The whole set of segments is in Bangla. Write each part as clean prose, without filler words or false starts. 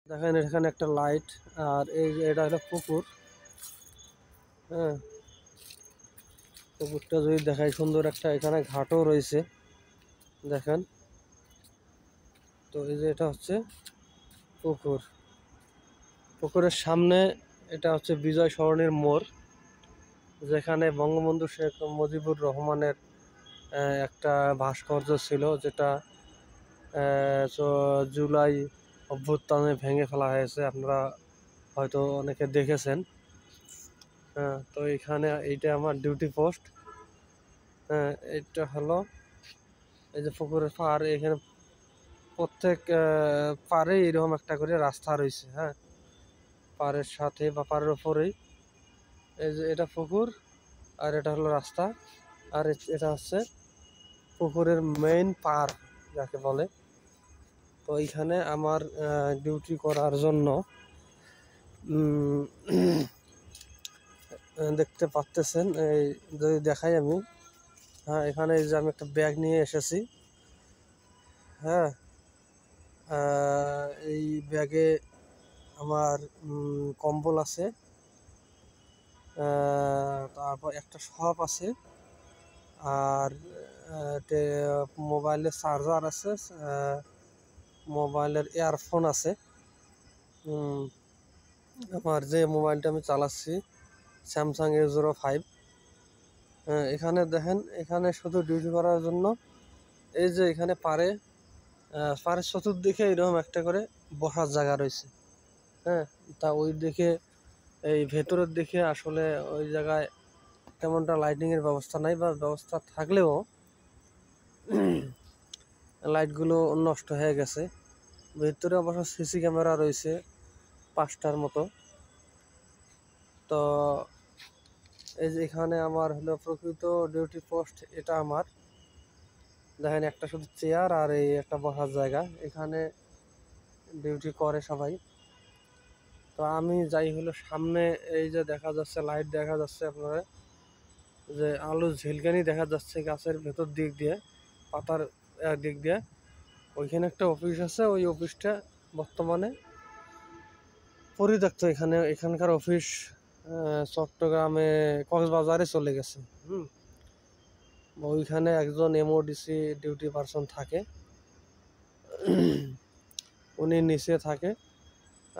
দেখেন এখানে একটা লাইট, আর এই যে এটা হলো পুকুর। হ্যাঁ, পুকুরটা যদি দেখায়, সুন্দর একটা এখানে ঘাটও রয়েছে দেখেন। তো এই যে এটা হচ্ছে পুকুর, পুকুরের সামনে এটা হচ্ছে বিজয় সরণির মোড়, যেখানে বঙ্গবন্ধু শেখ মুজিবুর রহমানের একটা ভাস্কর্য ছিল, যেটা জুলাই অভ্যুত্থানে ভেঙে ফেলা হয়েছে। আপনারা হয়তো অনেকে দেখেছেন। হ্যাঁ, তো এখানে এইটা আমার ডিউটি পোস্ট। হ্যাঁ, এটা হলো এই যে পুকুরের পাড়, এখানে প্রত্যেক পাড়ে এরকম একটা করে রাস্তা রয়েছে। হ্যাঁ, পাড়ের সাথে বা পাড়ের ওপরেই এই যে এটা পুকুর, আর এটা হলো রাস্তা, আর এটা হচ্ছে পুকুরের মেইন পাড় যাকে বলে। তো এইখানে আমার ডিউটি করার জন্য দেখতে পাচ্তেছেন, এই যদি দেখাই আমি। হ্যাঁ, এখানে এই যে আমি একটা ব্যাগ নিয়ে এসেছি। হ্যাঁ, এই ব্যাগে আমার কম্বল আছে, তারপর একটা শপ আছে, আর মোবাইলের চার্জার আছে, মোবাইলের ইয়ারফোন আছে। আমার যে মোবাইলটা আমি চালাচ্ছি স্যামসাং A05। এখানে দেখেন, এখানে শুধু ডিউটি করার জন্য এই যে এখানে পাড়ের চতুর্দিকে এরকম একটা করে বসার জায়গা রয়েছে। হ্যাঁ, তা ওই দিকে এই ভেতরের দিকে আসলে ওই জায়গায় তেমনটা লাইটিংয়ের ব্যবস্থা নাই, বা ব্যবস্থা থাকলেও লাইটগুলো নষ্ট হয়ে গেছে। ভেতরে অবশ্য সিসি ক্যামেরা রয়েছে 5টার মতো। তো এই যে এখানে আমার হলো প্রকৃত ডিউটি পোস্ট, এটা আমার দেখেন একটা শুধু চেয়ার আর এই একটা বসার জায়গা, এখানে ডিউটি করে সবাই। তো আমি যাই হলো সামনে, এই যে দেখা যাচ্ছে লাইট দেখা যাচ্ছে আপনারা, যে আলো ঝিলকানি দেখা যাচ্ছে গাছের ভেতর দিক দিয়ে, পাতার দিক দিয়ে। ওইখানে একটা অফিস আছে, ওই অফিসটা বর্তমানে পরিত্যক্ত। এখানকার অফিস চট্টগ্রামে কক্সবাজারে চলে গেছে। ওইখানে একজন MODC ডিউটি পারসন থাকে, উনি নিচে থাকে।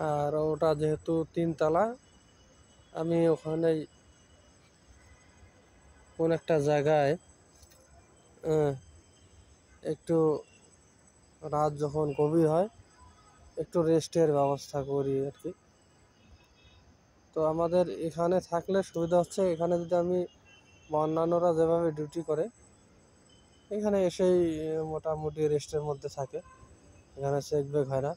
আর ওটা যেহেতু 3তলা, আমি ওখানে কোন একটা জায়গায় একটু রাত যখন গভীর হয় একটু রেস্টের ব্যবস্থা করি আর কি। তো আমাদের এখানে থাকলে সুবিধা হচ্ছে, এখানে যদি আমি বা অন্যান্যরা যেভাবে ডিউটি করে এখানে এসেই মোটামুটি রেস্টের মধ্যে থাকে, এখানে চেক বেক হয় না।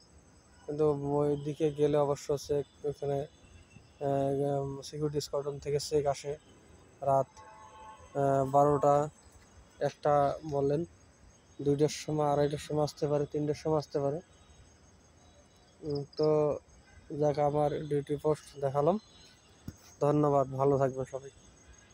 কিন্তু ওই দিকে গেলে অবশ্য চেক, এখানে সিকিউরিটি স্কোয়াড্রন থেকে চেক আসে রাত 12টা 1টা বলেন, 2টার সময়, 2:30টার সময় আসতে পারে, 3টার সময় আসতে পারে। তো যাক, আমার ডিউটি পোস্ট দেখালাম। ধন্যবাদ, ভালো থাকবে সবাই।